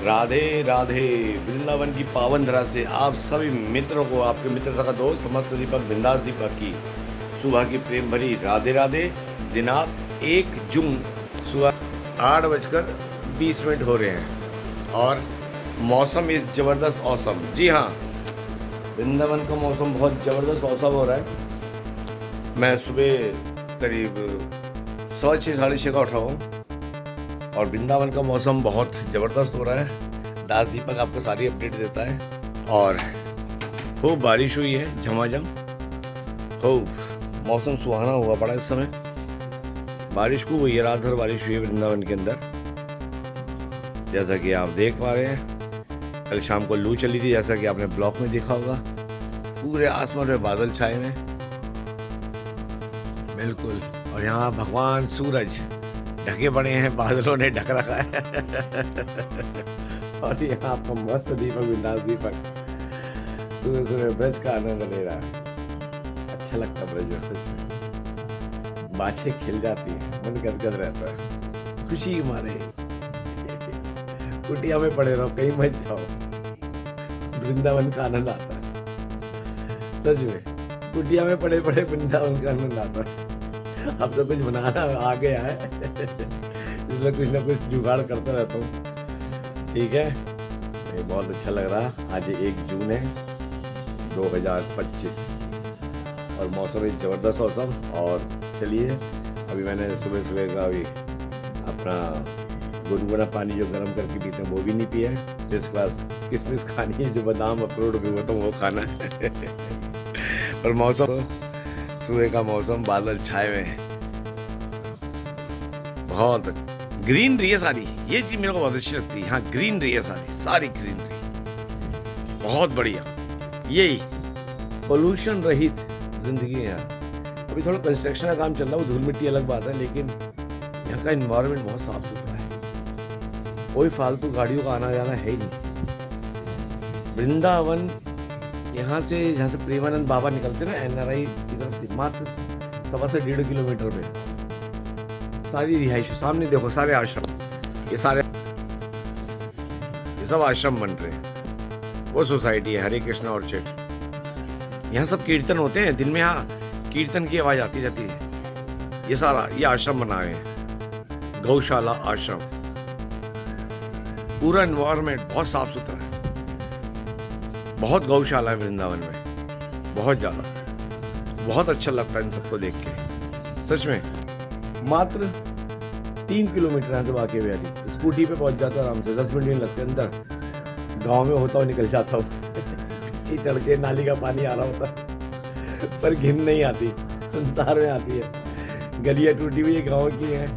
राधे राधे। वृंदावन की पावन धरा से आप सभी मित्रों को, आपके मित्र सखा दोस्त मस्त दीपक बिंदास दीपक की सुबह की प्रेम भरी राधे राधे। दिनांक 1 जून सुबह 8:20 हो रहे हैं और मौसम इस ज़बरदस्त औसम। जी हाँ, वृंदावन का मौसम बहुत ज़बरदस्त औसम हो रहा है। मैं सुबह करीब 6:30 6:30 का उठा हूँ और वृंदावन का मौसम बहुत ज़बरदस्त हो रहा है। दास दीपक आपको सारी अपडेट देता है और खूब बारिश हुई है, झमाझम खूब मौसम सुहाना हुआ पड़ा इस समय। बारिश खूब हुई है, रात भर बारिश हुई है वृंदावन के अंदर, जैसा कि आप देख पा रहे हैं। कल शाम को लू चली थी, जैसा कि आपने ब्लॉग में देखा होगा। पूरे आसमान में बादल छाए हुए बिल्कुल, और यहाँ भगवान सूरज ढके पड़े हैं, बादलों ने ढक रखा है और यहाँ आपका मस्त दीपक बिंदास दीपक सुबह सुबह ब्रज का आनंद ले रहा है। अच्छा लगता है ब्रज में, सच में बाछे खिल जाती है, मन गदगद रहता है खुशी के मारे। कुटिया में पड़े रहो, कहीं मत जाओ, वृंदावन का आनंद आता है। सच में कुटिया में पड़े पड़े वृंदावन का आनंद आता है। अब तो कुछ बनाना आ गया है इसलिए कुछ ना कुछ जुगाड़ करता रहता हूँ। ठीक है, ये बहुत अच्छा लग रहा है। आज 1 जून है 2025 और मौसम एक ज़बरदस्त मौसम। और चलिए, अभी मैंने सुबह सुबह का अभी अपना गुनगुना पानी जो गर्म करके पीते हैं वो भी नहीं पिया है। फर्स्ट क्लास किशमिश खानी है, जो बादाम अखरोट भिगो तो वो खाना है और मौसम सुबह का मौसम, बादल छाए हुए हैं, बहुत ग्रीनरी है सारी। ये चीज मेरे को बहुत अच्छी लगती है, यहाँ ग्रीनरी है सारी ग्रीनरी, बहुत बढ़िया। यही पोल्यूशन रहित जिंदगी है यहाँ। अभी थोड़ा कंस्ट्रक्शन का काम चल रहा है, धूल मिट्टी अलग बात है, लेकिन यहाँ का एनवायरनमेंट बहुत साफ सुथरा है। कोई फालतू गाड़ियों का आना जाना है ही नहीं। वृंदावन यहाँ से, जहाँ से प्रेमानंद बाबा निकलते ना NRI की तरफ से, मात्र 1.25 से 1.5 किलोमीटर पे सारी रिहाइश। सामने देखो सारे आश्रम, ये सब आश्रम बन रहे हैं। वो सोसाइटी है हरे कृष्णा ऑर्चिड। यहाँ सब कीर्तन होते हैं दिन में, यहाँ कीर्तन की आवाज आती रहती है। ये आश्रम बना हुए हैं, गौशाला आश्रम। पूरा एनवायरनमेंट बहुत साफ सुथरा है, बहुत गौशाला है वृंदावन में, बहुत ज़्यादा। बहुत अच्छा लगता है इन सबको देख के, सच में। मात्र 3 किलोमीटर यहाँ से बाके बिहारी, स्कूटी पे पहुंच जाता आराम से, 10 मिनट नहीं लगते। अंदर गांव में होता हुआ निकल जाता हूँ चढ़ के, नाली का पानी आ रहा होता पर घिन नहीं आती, संसार में आती है। गलियाँ टूटी हुई गाँव की हैं,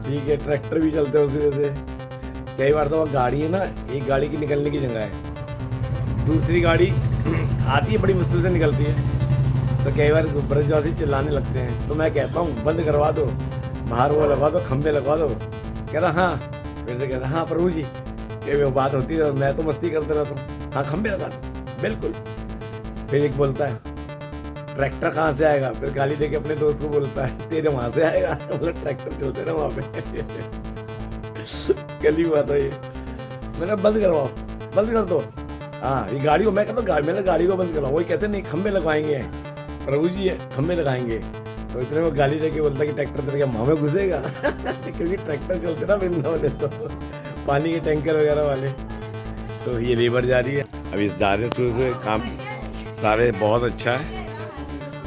ठीक है, ट्रैक्टर भी चलते हैं उसी वजह से। कई बार तो वहाँ गाड़ी है ना, एक गाड़ी की निकलने की जगह है, दूसरी गाड़ी आती है, बड़ी मुश्किल से निकलती है। तो कई बार ब्रजवासी चिल्लाने लगते हैं, तो मैं कहता हूँ बंद करवा दो, बाहर वो लगवा दो, खंबे लगवा दो। कह रहा हाँ, फिर से कहता हाँ प्रभु जी, कि वो बात होती है, मैं तो मस्ती करते रहता हूँ। हाँ खंबे लगा दो, बिल्कुल। फिर एक बोलता है ट्रैक्टर कहाँ से आएगा, फिर गाली दे के अपने दोस्त को बोलता है तेरे वहाँ से आएगा, मतलब ट्रैक्टर चलते ना वहाँ पे गली हुआ था ये। मैंने बंद करवाओ, बंद कर दो। हाँ, ये गाड़ी को मैं कहता हूँ, मैंने गाड़ी को बंद करवाऊँ, वही कहते नहीं खंबे लगवाएंगे प्रभु जी, खंबे लगाएंगे। तो इतने में गाली देके बोलता कि ट्रैक्टर तेरे मुँह में घुसेगा क्योंकि ट्रैक्टर चलते ना वृंदावन तो पानी के टैंकर वगैरह वाले। तो ये लेबर जा रही है अभी इस दायरे से काम सारे बहुत अच्छा है।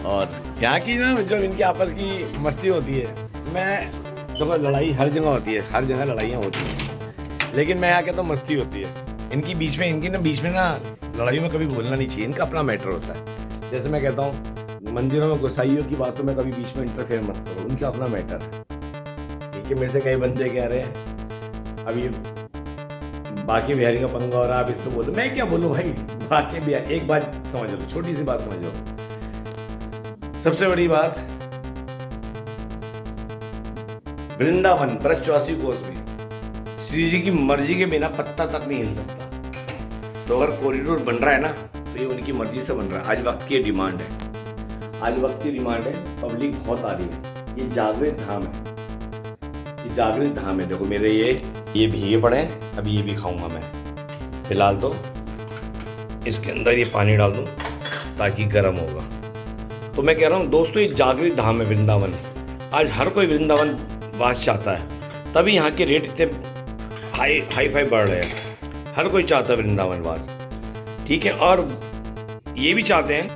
और यहाँ की ना जब इनकी आपस की मस्ती होती है, मैं देखो लड़ाई हर जगह होती है, हर जगह लड़ाइयाँ होती हैं, लेकिन मैं यहाँ कहता हूँ मस्ती होती है। इनकी बीच में ना लड़ाइयों में कभी बोलना नहीं चाहिए, इनका अपना मैटर होता है। जैसे मैं कहता हूँ मंदिरों में गोसाइयों की बातों में कभी बीच में इंटरफेयर मत करो, उनका अपना मैटर है। ठीक है, मेरे से कई बंदे कह रहे हैं अभी बाकी बिहारी का पंगा हो रहा है, आप इसको बोलो। मैं क्या बोलूँ भाई, बाकी बिहारी, एक बात समझ लो, छोटी सी बात समझ लो। सबसे बड़ी बात, वृंदावन ब्रज 84 कोस में श्री जी की मर्जी के बिना पत्ता तक नहीं हिल सकता। तो अगर कॉरिडोर बन रहा है ना, तो ये उनकी मर्जी से बन रहा है। आज वक्त की डिमांड है, आज वक्त की डिमांड है, पब्लिक बहुत आ रही है। ये जागृत धाम है, ये जागृत धाम है। देखो मेरे ये ये भीगे पड़े हैं, अभी ये भी खाऊंगा मैं। फिलहाल तो इसके अंदर ये पानी डाल दूँ ताकि गर्म होगा। तो मैं कह रहा हूँ दोस्तों, ये जागृत धाम है वृंदावन। आज हर कोई वृंदावन वास चाहता है, तभी यहाँ के रेट इतने हाई फाई बढ़ रहे हैं। हर कोई चाहता है वृंदावन वास, ठीक है। और ये भी चाहते हैं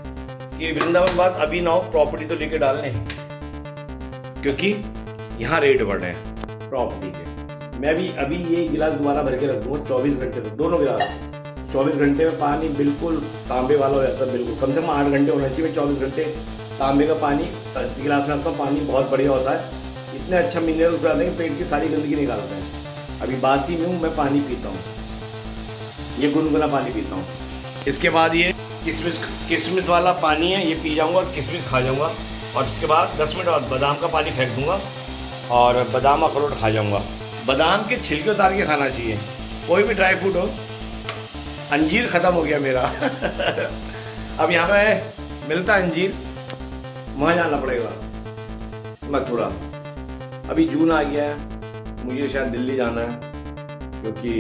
कि वृंदावन वास अभी ना हो, प्रॉपर्टी तो लेके डालने हैं, क्योंकि यहाँ रेट बढ़ रहे हैं प्रॉपर्टी के। मैं भी अभी ये गिलास दोबारा भर के रख दूँगा 24 घंटे तक, दोनों गिलास 24 घंटे में पानी बिल्कुल तांबे वाला हो जाता है। बिल्कुल कम से कम 8 घंटे होना चाहिए। 24 घंटे तांबे का पानी गिलास में रखता हूँ, पानी बहुत बढ़िया होता है। इतने अच्छा मिनरल उस जाते हैं कि पेट की सारी गंदगी निकालते हैं। अभी बासी में हूँ, मैं पानी पीता हूँ, ये गुनगुना पानी पीता हूँ। इसके बाद ये किशमिश वाला पानी है, ये पी जाऊँगा और किशमिश खा जाऊँगा। और इसके बाद 10 मिनट बाद बादाम का पानी फेंक दूँगा और बादाम अखरोट खा जाऊँगा। बादाम के छिलके उतार के खाना चाहिए, कोई भी ड्राई फ्रूट हो। अंजीर ख़त्म हो गया मेरा अब यहाँ पे मिलता है अंजीर, वहाँ जाना पड़ेगा मथुरा। अभी जून आ गया है, मुझे शायद दिल्ली जाना है, क्योंकि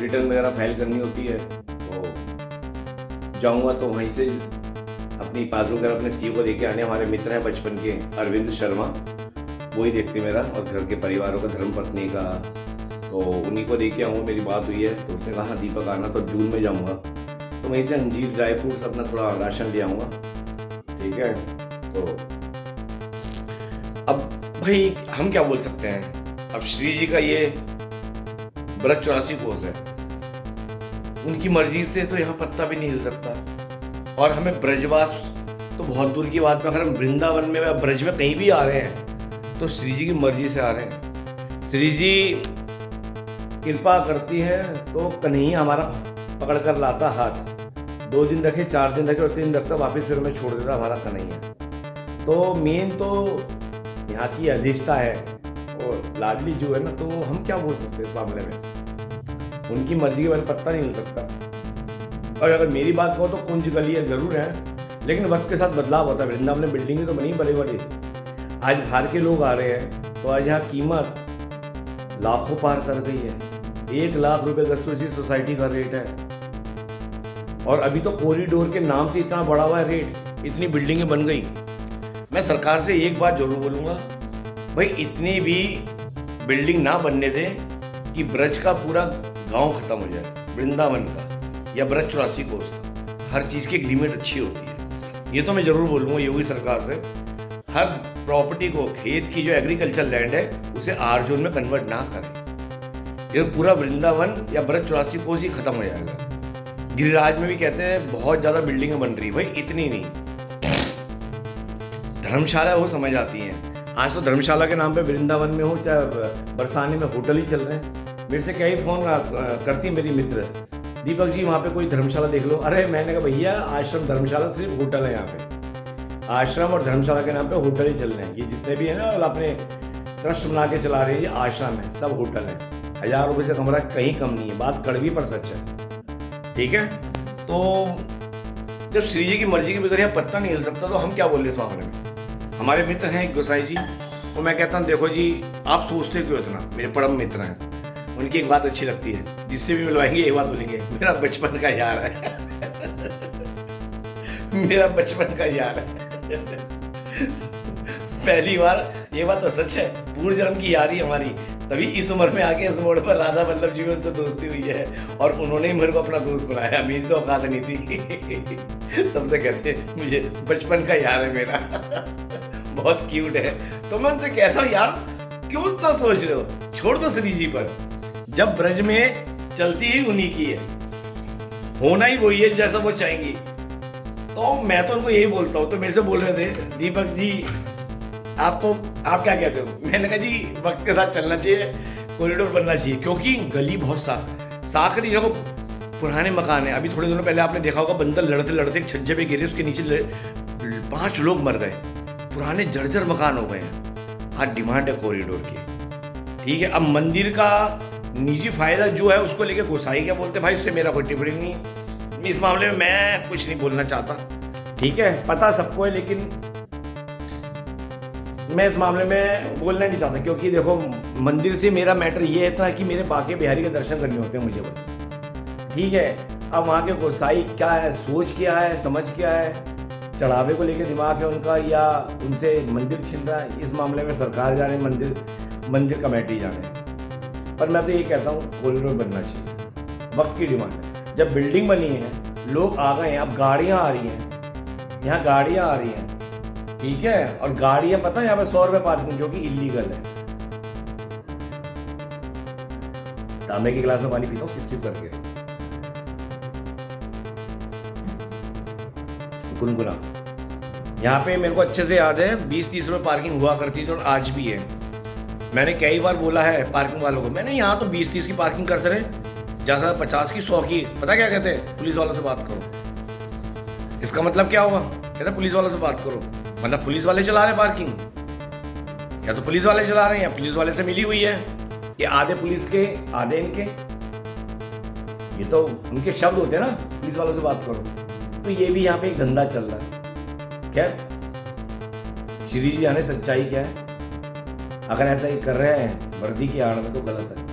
रिटर्न वगैरह फाइल करनी होती है। तो जाऊँगा तो वहीं से अपनी पासबुक वगैरह अपने सीईओ को देके आने। हमारे मित्र हैं बचपन के, अरविंद शर्मा, वही देखते मेरा और घर के परिवारों का, धर्मपत्नी का, तो उन्हीं को देके आऊँगा। मेरी बात हुई है तो उसने कहा दीपक आना, तो जून में जाऊँगा। तो वहीं से अंजीर, ड्राई फ्रूट्स, अपना थोड़ा राशन ले आऊँगा, ठीक है। तो अब भाई हम क्या बोल सकते हैं, अब श्री जी का ये व्रत 84 कोस है, उनकी मर्जी से तो यहाँ पत्ता भी नहीं हिल सकता। और हमें ब्रजवास तो बहुत दूर की बात में, अगर हम वृंदावन में या ब्रज में कहीं भी आ रहे हैं तो श्री जी की मर्जी से आ रहे हैं। श्री जी कृपा करती है तो कन्हैया हमारा पकड़ कर लाता हाथ, 2 दिन रखे, 4 दिन रखे और 3 दिन रखता, वापस फिर हमें छोड़ देता हमारा कन्हैया। तो मेन तो यहाँ की अधिष्ठा है और लाडली जो है ना, तो हम क्या बोल सकते हैं इस मामले में, उनकी मर्जी के बारे में पत्ता नहीं मिल सकता। और अगर मेरी बात कहो तो कुंज गलियाँ जरूर हैं, लेकिन वक्त के साथ बदलाव होता है। वृंदावन में बिल्डिंगें तो बनी बड़ी बड़ी, आज बाहर के लोग आ रहे हैं तो आज यहाँ कीमत लाखों पार कर गई है। 1 लाख रुपए गज तो इसी सोसाइटी का रेट है। और अभी तो कॉरिडोर के नाम से इतना बढ़ा हुआ है रेट, इतनी बिल्डिंगें बन गई। मैं सरकार से एक बात जरूर बोलूँगा, भाई इतनी भी बिल्डिंग ना बनने दें कि ब्रज का पूरा गांव खत्म हो जाए, वृंदावन का या ब्रज 84 कोस का। हर चीज़ की एक लिमिट अच्छी होती है, ये तो मैं ज़रूर बोलूँगा योगी सरकार से। हर प्रॉपर्टी को, खेत की जो एग्रीकल्चर लैंड है उसे आर जोन में कन्वर्ट ना करें। ये पूरा वृंदावन या ब्रज 84 कोस ही खत्म हो जाएगा। गिरिराज में भी कहते हैं बहुत ज़्यादा बिल्डिंगें बन रही, भाई इतनी नहीं, धर्मशाला वो समझ आती हैं। आज तो धर्मशाला के नाम पे वृंदावन में हो चाहे बरसाने में होटल ही चल रहे हैं। मेरे से कई फ़ोन करती मेरी मित्र, दीपक जी वहाँ पे कोई धर्मशाला देख लो। अरे मैंने कहा भैया आश्रम धर्मशाला सिर्फ होटल है, यहाँ पे आश्रम और धर्मशाला के नाम पे होटल ही चल रहे हैं। ये जितने भी है ना अपने ट्रस्ट बना के चला रहे हैं, ये आश्रम है, सब होटल है। 1000 रुपये से कमरा कहीं कम नहीं है। बात कड़वी पर सच है, ठीक है। तो जब श्री जी की मर्जी के बगैर यहाँ पत्ता नहीं हिल सकता तो हम क्या बोल रहे इस मामले में। हमारे मित्र हैं गोसाई जी, तो मैं कहता हूँ देखो जी आप सोचते क्यों इतना, मेरे परम मित्र हैं, उनकी एक बात अच्छी लगती है, जिससे भी मिलवाएंगे एक बात बोलेंगे, मेरा बचपन का यार है मेरा बचपन का यार है पहली बार ये बात तो सच है, पूर्व जन्म की यारी हमारी, तभी इस उम्र में आके इस मोड़ पर राधा वल्लभ जी में उनसे दोस्ती हुई है और उन्होंने ही मेरे को अपना दोस्त बनाया। मेरी तो औकात नहीं थी सबसे कहते मुझे बचपन का यार है मेरा बहुत क्यूट है। तो मैं उनसे कहता हूँ यार क्यों इतना सोच रहे हो, छोड़ दो श्री जी पर। जब ब्रज में चलती ही उन्हीं की है, होना ही वही है जैसा वो चाहेंगी। तो मैं तो उनको यही बोलता हूँ। तो मेरे से बोल रहे थे दीपक जी आप क्या कहते हो, मैंने कहा जी वक्त के साथ चलना चाहिए, कॉरिडोर बनना चाहिए, क्योंकि गली बहुत साख नहीं। देखो पुराने मकान है, अभी थोड़े दिनों पहले आपने देखा होगा बंदर लड़ते लड़ते एक छज्जे पे गिरे, उसके नीचे 5 लोग मर गए। पुराने जर्जर मकान हो गए हैं। आज डिमांड है कॉरिडोर की, ठीक है। अब मंदिर का निजी फायदा जो है उसको लेके गोसाई क्या बोलते भाई, उससे मेरा कोई टिप्पणी नहीं। इस मामले में मैं कुछ नहीं बोलना चाहता, ठीक है। पता सबको है, लेकिन मैं इस मामले में बोलना नहीं चाहता, क्योंकि देखो मंदिर से मेरा मैटर ये है कि मेरे बाके बिहारी के दर्शन करने होते हैं मुझे बस, ठीक है। अब वहाँ के गोसाई क्या है, सोच क्या है, समझ क्या है, चढ़ावे को लेकर दिमाग है उनका, या उनसे मंदिर छिन रहा है, इस मामले में सरकार जाने, मंदिर कमेटी जाने। पर मैं तो ये कहता हूँ कॉरिडोर बनना चाहिए, वक्त की डिमांड है। जब बिल्डिंग बनी है, लोग आ गए हैं, अब गाड़ियाँ आ रही हैं, यहाँ गाड़ियाँ आ रही हैं, ठीक है। और गाड़ियाँ पता है यहाँ पे 100 रुपये पार्किंग, जो कि इलीगल है। तांबे की गिलास में पानी पीता हूँ सिप सिप करके, गुनगुना। यहाँ पे मेरे को अच्छे से याद है 20-30 रुपये पार्किंग हुआ करती थी, और आज भी है। मैंने कई बार बोला है पार्किंग वालों को, मैंने यहाँ तो 20-30 की पार्किंग करते रहे, जैसा 50 की 100 की। पता क्या कहते हैं? पुलिस वालों से बात करो। इसका मतलब क्या हुआ? कहते हैं पुलिस वालों से बात करो, मतलब पुलिस वाले चला रहे पार्किंग, या तो पुलिस वाले चला रहे हैं या पुलिस वाले से मिली हुई है। ये आधे पुलिस के आधे इनके, ये तो उनके शब्द होते हैं ना, पुलिस वालों से बात करो। तो ये भी यहाँ पे एक धंधा चल रहा है। खैर, श्री जी जाने सच्चाई क्या है। अगर ऐसा ही कर रहे हैं वर्दी की आड़ में तो गलत है।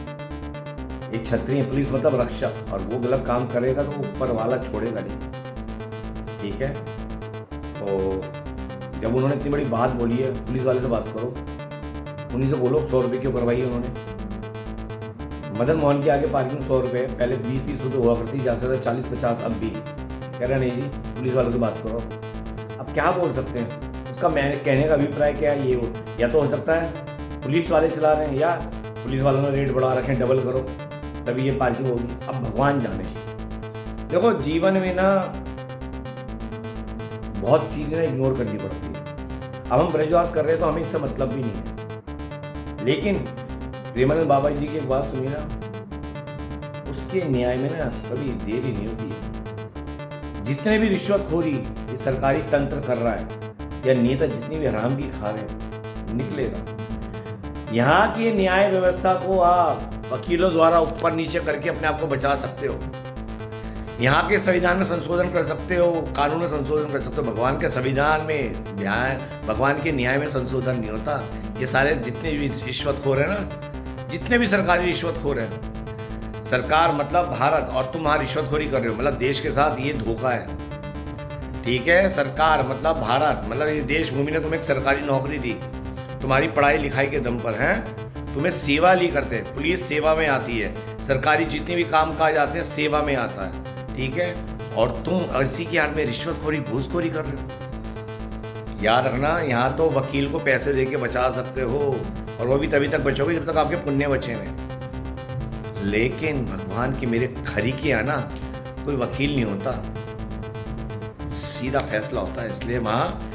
एक क्षत्रिय पुलिस मतलब रक्षक, और वो गलत काम करेगा तो ऊपर वाला छोड़ेगा नहीं, ठीक है। तो जब उन्होंने इतनी बड़ी बात बोली है, पुलिस वाले से बात करो, उन्हीं से बोलो 100 रुपये क्यों करवाई उन्होंने। मदन मोहन के आगे पार्किंग 100 रुपये, पहले 20-30 रुपये हुआ करती, जा सकता 40-50 अब भी। कह रहे नहीं जी, पुलिस वालों से बात करो। अब क्या बोल सकते हैं? उसका मैं कहने का अभिप्राय क्या है, ये हो या तो हो सकता है पुलिस वाले चला रहे हैं, या पुलिस वालों ने रेट बढ़ा रखे हैं, डबल करो तभी ये पार्किंग होगी। अब भगवान जाने। देखो जीवन में ना बहुत चीज़ें ना इग्नोर करनी पड़ती है। अब हम ब्रजवास कर रहे हैं तो हमें इससे मतलब भी नहीं है, लेकिन प्रेमानंद बाबा जी की एक बात सुनी ना, उसके न्याय में ना कभी देर ही नहीं होती है। जितने भी रिश्वतखोरी ये सरकारी तंत्र कर रहा है, या नेता जितनी भी हराम की खा रहे हैं, निकलेगा। यहाँ की न्याय व्यवस्था को आप वकीलों द्वारा ऊपर नीचे करके अपने आप को बचा सकते हो। यहाँ के संविधान में संशोधन कर सकते हो, कानून में संशोधन कर सकते हो। भगवान के संविधान में भगवान के न्याय में संशोधन नहीं होता। ये सारे जितने भी रिश्वतखोर हैं ना, जितने भी सरकारी रिश्वतखोर हैं, सरकार मतलब भारत, और तुम वहाँ रिश्वतखोरी कर रहे हो, मतलब देश के साथ ये धोखा है, ठीक है। सरकार मतलब भारत, मतलब ये देश भूमि ने तुम्हें एक सरकारी नौकरी दी, तुम्हारी पढ़ाई लिखाई के दम पर है, तुम्हें सेवा ली करते हैं। पुलिस सेवा में आती है, सरकारी जितने भी काम काज आते हैं सेवा में आता है, ठीक है। और तुम इसी की आड़ में रिश्वतखोरी घूसखोरी कर रहे हो। याद रखना, यहाँ तो वकील को पैसे दे के बचा सकते हो, और वो भी तभी तक बचोगे जब तक आपके पुण्य बचे हुए। लेकिन भगवान की मेरे खरी के यहाँ ना कोई वकील नहीं होता, सीधा फैसला होता है। इसलिए वहाँ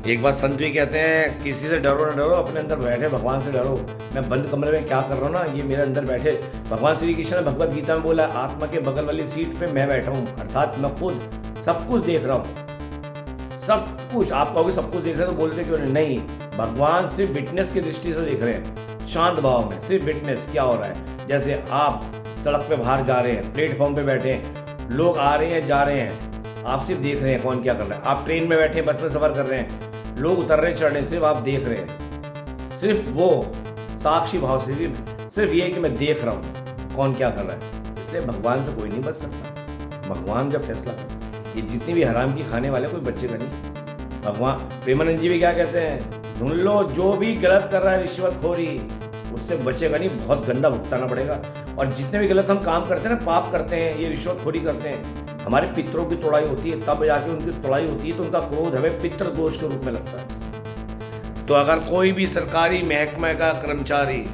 एक बात संत भी कहते हैं, किसी से डरो ना डरो, अपने अंदर बैठे भगवान से डरो। मैं बंद कमरे में क्या कर रहा हूँ ना, ये मेरे अंदर बैठे भगवान श्री कृष्ण ने भगवत गीता में बोला, आत्मा के बगल वाली सीट पे मैं बैठा हूँ, अर्थात मैं खुद सब कुछ देख रहा हूँ, सब कुछ। आप कहोगे सब कुछ देख रहे हैं तो बोलते क्यों नहीं? भगवान सिर्फ विटनेस की दृष्टि से देख रहे हैं, शांत भाव में, सिर्फ विटनेस क्या हो रहा है। जैसे आप सड़क पे बाहर जा रहे हैं, प्लेटफॉर्म पे बैठे हैं, लोग आ रहे हैं जा रहे हैं, आप सिर्फ देख रहे हैं कौन क्या कर रहा है। आप ट्रेन में बैठे, बस में सफर कर रहे हैं, लोग उतर रहे चढ़ रहे, सिर्फ आप देख रहे हैं। सिर्फ वो साक्षी भाव से, सिर्फ ये कि मैं देख रहा हूँ कौन क्या कर रहा है। इसलिए भगवान से कोई नहीं बच सकता। भगवान जब फैसला करे, ये जितनी भी हराम की खाने वाले कोई बच्चे का नहीं। भगवान प्रेमानंद जी भी क्या कहते हैं, ढूंढ लो जो भी गलत कर रहा है रिश्वतखोरी, उससे बचेगा नहीं, बहुत गंदा भुगताना पड़ेगा। और जितने भी गलत हम काम करते हैं ना, पाप करते हैं, ये रिश्वतखोरी करते हैं, हमारे पितरों की तोड़ाई होती है, तब जाके उनकी तोड़ाई होती है, तो उनका क्रोध हमें पितृ दोष के रूप में लगता है। तो अगर कोई भी सरकारी महकमे का कर्मचारी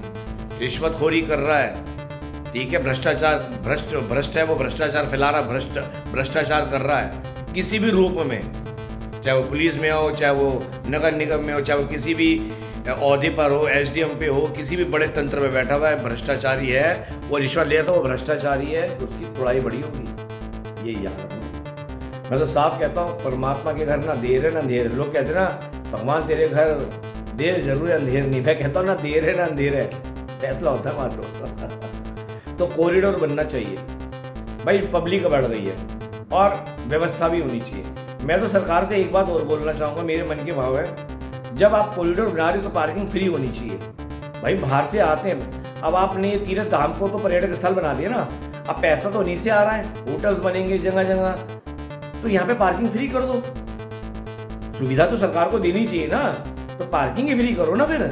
रिश्वतखोरी कर रहा है, ठीक है, भ्रष्टाचार भ्रष्ट है, वो भ्रष्टाचार फैला रहा है, भ्रष्टाचार कर रहा है किसी भी रूप में, चाहे वो पुलिस में हो, चाहे वो नगर निगम में हो, चाहे वो किसी भी औहदे पर हो, एसडीएम पे हो, किसी भी बड़े तंत्र में बैठा हुआ है, भ्रष्टाचारी है, वो रिश्वत ले, तो वो भ्रष्टाचारी है, तो उसकी तोड़ाई बड़ी होगी। ये याद रखना। मैं तो साफ कहता हूँ, परमात्मा के घर ना देर है ना अंधेर है। लोग कहते हैं ना भगवान तेरे घर देर जरूर है अंधेर नहीं। मैं कहता हूँ ना देर है ना अंधेर है, फैसला होता है वहाँ तो कॉरिडोर बनना चाहिए भाई, पब्लिक बढ़ रही है और व्यवस्था भी होनी चाहिए। मैं तो सरकार से एक बात और बोलना चाहूँगा, मेरे मन के भाव है, जब आप कॉरिडोर बना रहे हो तो पार्किंग फ्री होनी चाहिए। भाई बाहर से आते हैं, अब आपने ये तीर्थ धाम को तो पर्यटक स्थल बना दिया ना, अब पैसा तो उन्हीं से आ रहा है, होटल्स बनेंगे जगह जगह, तो यहाँ पे पार्किंग फ्री कर दो। सुविधा तो सरकार को देनी चाहिए ना, तो पार्किंग ही फ्री करो ना, फिर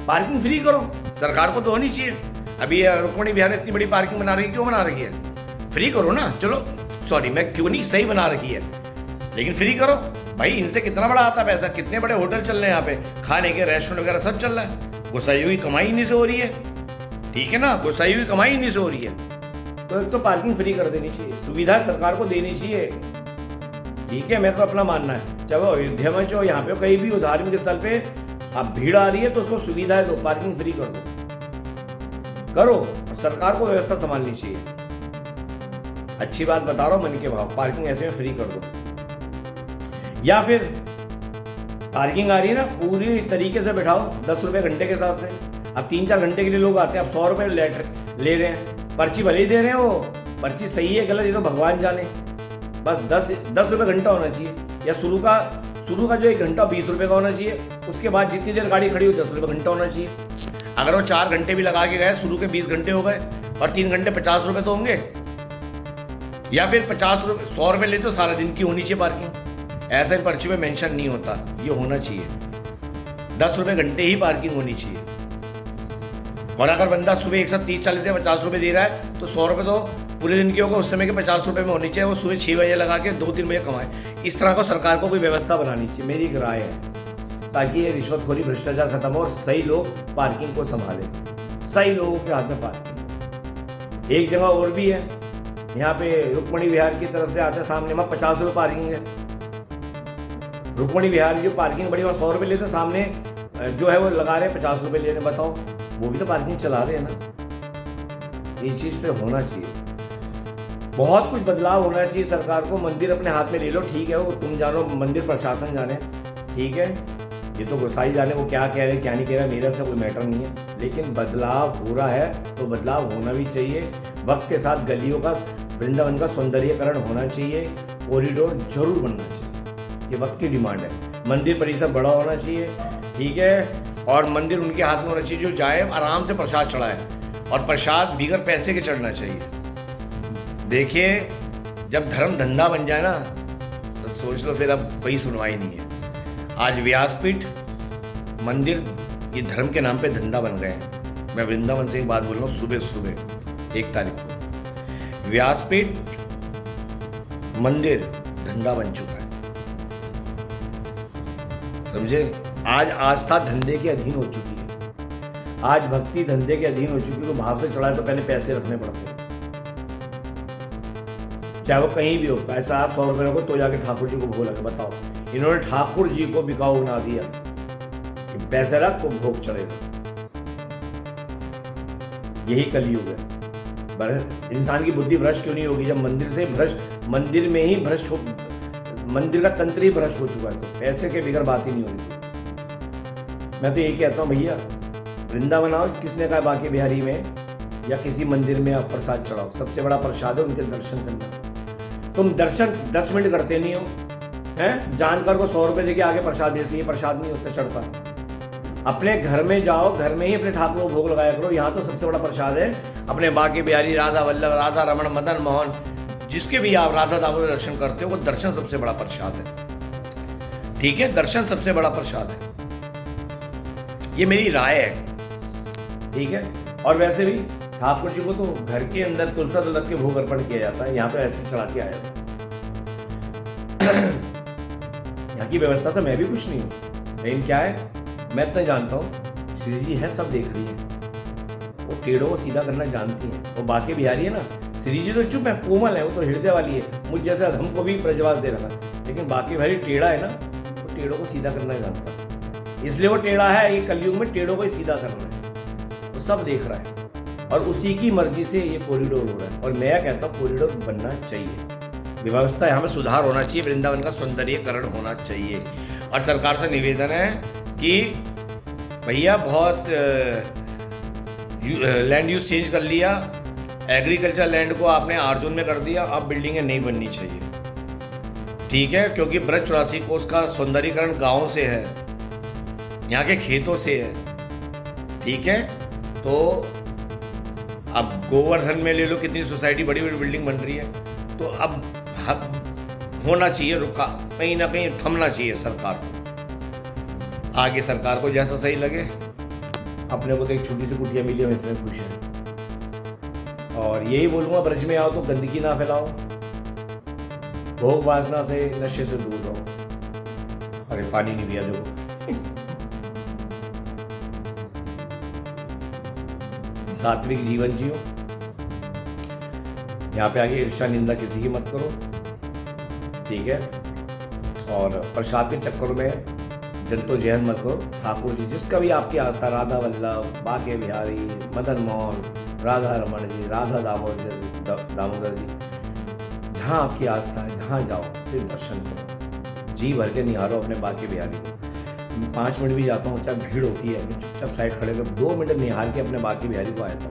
पार्किंग फ्री करो, सरकार को तो होनी चाहिए। अभी रुक्मणी बिहार इतनी बड़ी पार्किंग बना रही है, क्यों बना रही है? फ्री करो ना। चलो सॉरी, मैं क्यों नहीं, सही बना रखी है, लेकिन फ्री करो। भाई इनसे कितना बड़ा आता है पैसा, कितने बड़े होटल चल रहे हैं यहाँ पे, खाने के रेस्टोरेंट वगैरह सब चल रहा है, घुसाई हुई कमाई इन्हीं से हो रही है, ठीक है ना, घुसाई हुई कमाई इन्हीं से हो रही है। तो एक तो पार्किंग फ्री कर देनी चाहिए, सुविधा सरकार को देनी चाहिए, ठीक है। मेरा तो अपना मानना है, चाहे वो अयोध्या में चाहे यहाँ पे कहीं भी धार्मिक स्थल पे अब भीड़ आ रही है तो उसको सुविधा दो, पार्किंग फ्री कर दो, करो। और सरकार को व्यवस्था संभालनी चाहिए। अच्छी बात बता रहा हूँ, मन के भाव, पार्किंग ऐसे में फ्री कर दो। या फिर पार्किंग आ रही है ना, पूरी तरीके से बैठाओ, 10 रुपये घंटे के हिसाब से। अब 3-4 घंटे के लिए लोग आते हैं, अब 100 रुपये ले रहे हैं, पर्ची भले ही दे रहे हैं, वो पर्ची सही है गलत ये तो भगवान जाने, बस 10 रुपये घंटा होना चाहिए। या शुरू का जो 1 घंटा 20 रुपये का होना चाहिए, उसके बाद जितनी देर गाड़ी खड़ी हो 10 रुपये घंटा होना चाहिए। अगर वो 4 घंटे भी लगा के गए, शुरू के 20 घंटे हो गए और 3 घंटे 50 रुपये तो होंगे। या फिर 100 रुपये ले तो सारा दिन की होनी चाहिए पार्किंग, ऐसा ही पर्ची में मेंशन नहीं होता, ये होना चाहिए। 10 रुपये घंटे ही पार्किंग होनी चाहिए। और अगर बंदा सुबह एक साथ 30, 40 या 50 रुपये दे रहा है तो 100 रुपये तो पूरे दिन के होगा, उस समय के 50 रुपये में होनी चाहिए। वो सुबह 6 बजे लगा के 2-3 बजे कमाए। इस तरह को सरकार को कोई व्यवस्था बनानी चाहिए, मेरी एक राय है, ताकि ये रिश्वतखोरी भ्रष्टाचार खत्म हो और सही लोग पार्किंग को संभालें, सही लोगों के हाथ में पार्किंग। एक जगह और भी है, यहाँ पे रुक्मणी विहार की तरफ से आते सामने, वहाँ 50 रुपये पार्किंग है। रुक्मणी विहार की जो पार्किंग बड़ी, वहाँ 100 रुपये लेते, सामने जो है वो लगा रहे हैं 50 रुपये ले रहे हैं। बताओ, वो भी तो पार्किंग चला रहे हैं ना। ये चीज़ पे होना चाहिए, बहुत कुछ बदलाव होना चाहिए। सरकार को मंदिर अपने हाथ में ले लो, ठीक है, वो तुम जानो, मंदिर प्रशासन जाने, ठीक है, ये तो गोसाई जाने वो क्या कह रहे क्या नहीं कह रहे, मेरा से कोई मैटर नहीं है। लेकिन बदलाव हो रहा है तो बदलाव होना भी चाहिए। वक्त के साथ गलियों का, वृंदावन का सौंदर्यीकरण होना चाहिए, कॉरिडोर जरूर बनना चाहिए, ये वक्त की डिमांड है। मंदिर परिसर बड़ा होना चाहिए, ठीक है, और मंदिर उनके हाथ में होना चाहिए जो जाए आराम से प्रसाद चढ़ाए, और प्रसाद बिगर पैसे के चढ़ना चाहिए। देखिए, जब धर्म धंधा बन जाए ना तो सोच लो फिर अब कोई सुनवाई नहीं है। आज व्यासपीठ मंदिर ये धर्म के नाम पे धंधा बन गए हैं। मैं वृंदावन से एक बात बोल रहा हूँ, सुबह 1 तारीख को व्यासपीठ मंदिर धंधा बन चुका है, समझे। आज आस्था धंधे के अधीन हो चुकी है, आज भक्ति धंधे के अधीन हो चुकी है। तो भाव से चढ़ाए तो पहले पैसे रखने पड़ते हैं, चाहे वो कहीं भी हो। पैसा आप 100 रुपये रखो तो जाके ठाकुर जी को भोग लगे। बताओ, इन्होंने ठाकुर जी को बिकाऊ बना दिया कि पैसे रख तो भोग चढ़ेगा। यही कलयुग है। इंसान की बुद्धि भ्रष्ट क्यों नहीं होगी? जब मंदिर से भ्रष्ट, मंदिर में ही भ्रष्ट हो, मंदिर का तंत्र ही भ्रष्ट हो चुका है, तो पैसे के बिगड़ बात ही नहीं होनी। मैं तो यही कहता हूँ, भैया वृंदावन आओ, किसने कहा बाकी बिहारी में या किसी मंदिर में आप प्रसाद चढ़ाओ, सबसे बड़ा प्रसाद है उनके दर्शन करना। तुम दर्शन 10 मिनट करते नहीं हो, हैं, जानकर को 100 रुपये देके आगे प्रसाद भेज दिए, प्रसाद नहीं होता चढ़ता। अपने घर में जाओ, घर में ही अपने ठाकुर को भोग लगाया करो। यहाँ तो सबसे बड़ा प्रसाद है अपने बाकी बिहारी, राधा वल्लभ, राधा रमण, मदन मोहन, जिसके भी आप राधा दामोदर दर्शन करते हो, वो दर्शन सबसे बड़ा प्रसाद है, ठीक है, दर्शन सबसे बड़ा प्रसाद है। ये मेरी राय है, ठीक है। और वैसे भी ठाकुर जी को तो घर के अंदर तुलसा रख के भोग अर्पण किया जाता है, यहाँ तो ऐसे चढ़ा के आया था। यहाँ की व्यवस्था से मैं भी कुछ नहीं हूँ, लेकिन क्या है, मैं इतना जानता हूँ, श्री जी है, सब देख रही है, वो टेढ़ों को सीधा करना जानती है। वो बाकी बिहारी है ना, श्री जी तो चुप है, कोमल है, वो तो हृदय वाली है, मुझ जैसे हमको भी प्रजवास दे रखा है। लेकिन बाकी बिहारी टेढ़ा है ना, वो टेढ़ों को सीधा करना जानता है, इसलिए वो टेढ़ा है। ये कलयुग में टेढ़ों को ही सीधा करना है, वो सब देख रहा है, और उसी की मर्जी से ये कॉरिडोर हो रहा है। और मैं कहता हूँ कॉरिडोर बनना चाहिए, व्यवस्था यहाँ में सुधार होना चाहिए, वृंदावन का सौंदर्यीकरण होना चाहिए। और सरकार से निवेदन है कि भैया बहुत लैंड यूज चेंज कर लिया, एग्रीकल्चर लैंड को आपने आर जोन में कर दिया, अब बिल्डिंगें नहीं बननी चाहिए। ठीक है, क्योंकि ब्रज 84 कोस का सौंदर्यीकरण गाँव से है, यहाँ के खेतों से है। ठीक है, तो अब गोवर्धन में ले लो, कितनी सोसाइटी, बड़ी बड़ी बिल्डिंग बन रही है। तो अब होना चाहिए रुका, कहीं ना कहीं थमना चाहिए सरकार को। आगे सरकार को जैसा सही लगे। अपने को तो एक छोटी सी कुटिया मिली, हम इसमें खुश हैं। और यही बोलूँगा, ब्रज में आओ तो गंदगी ना फैलाओ, भोग वासना से, नशे से दूर रहो। अरे पानी नहीं पिया देखो। सात्विक जीवन जियो। यहाँ पे आगे ईर्ष्या निंदा किसी की मत करो, ठीक है। और प्रसाद के चक्कर में जंतोजहन मत करो। ठाकुर जी, जिसका भी आपकी आस्था, राधा वल्लभ, बाके बिहारी, मदन मोहन, राधा रमन जी, राधा दामोदर जी, जहाँ आपकी आस्था है, जहाँ जाओ सिर्फ दर्शन करो, जी भर के निहारो अपने बाके बिहारी को। 5 मिनट भी जाता हूँ, चाहे भीड़ होती है, मैं चुपचाप साइड खड़े कर 2 मिनट निहार के अपने बाके बिहारी को आया था।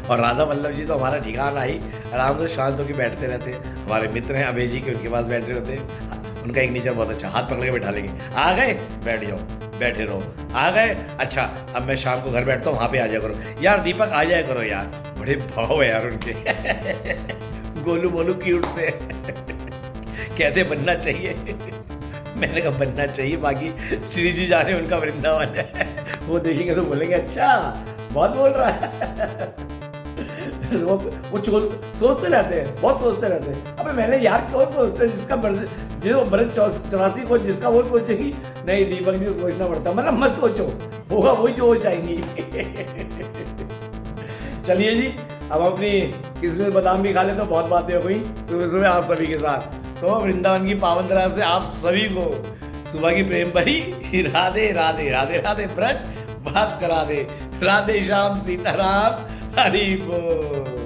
और राधा वल्लभ जी तो हमारा ठिकाना ही, आराम से शांत होकर बैठते रहते हैं। हमारे मित्र हैं अभय जी के, उनके पास बैठे रहते हैं। उनका एक नेचर बहुत अच्छा, हाथ पकड़ के बैठा लेंगे, आ गए बैठ जाओ, बैठे रहो, आ गए, अच्छा अब मैं शाम को घर बैठता हूँ, वहाँ पे आ जाया करो यार, दीपक आ जाया करो यार। बड़े भाव है यार उनके। गोलू मोलू क्यूट से कहते बनना चाहिए। मैंने कहा बनना चाहिए, बाकी श्री जी जाने उनका वृंदावन है। वो देखेंगे तो बोलेंगे अच्छा बहुत बोल रहा है। वो सोचते रहते हैं, बहुत सोचते रहते हैं। अबे मैंने यार क्यों सोचते हैं, जिसका जो ब्रज 84 को जिसका वो सोचेगी, नहीं दीपक जी सोचना पड़ता, मतलब मत सोचो, होगा वही जो हो जाएंगी। चलिए जी, अब अपनी किस्मत बादाम भी खा ले, तो बहुत बातें हो गई सुबह सुबह आप सभी के साथ। तो वृंदावन की पावन तरफ से आप सभी को सुबह की प्रेम भरी राधे राधे राधे राधे। ब्रज बास करा दे, राधे श्याम सीताराम, हरि बोल।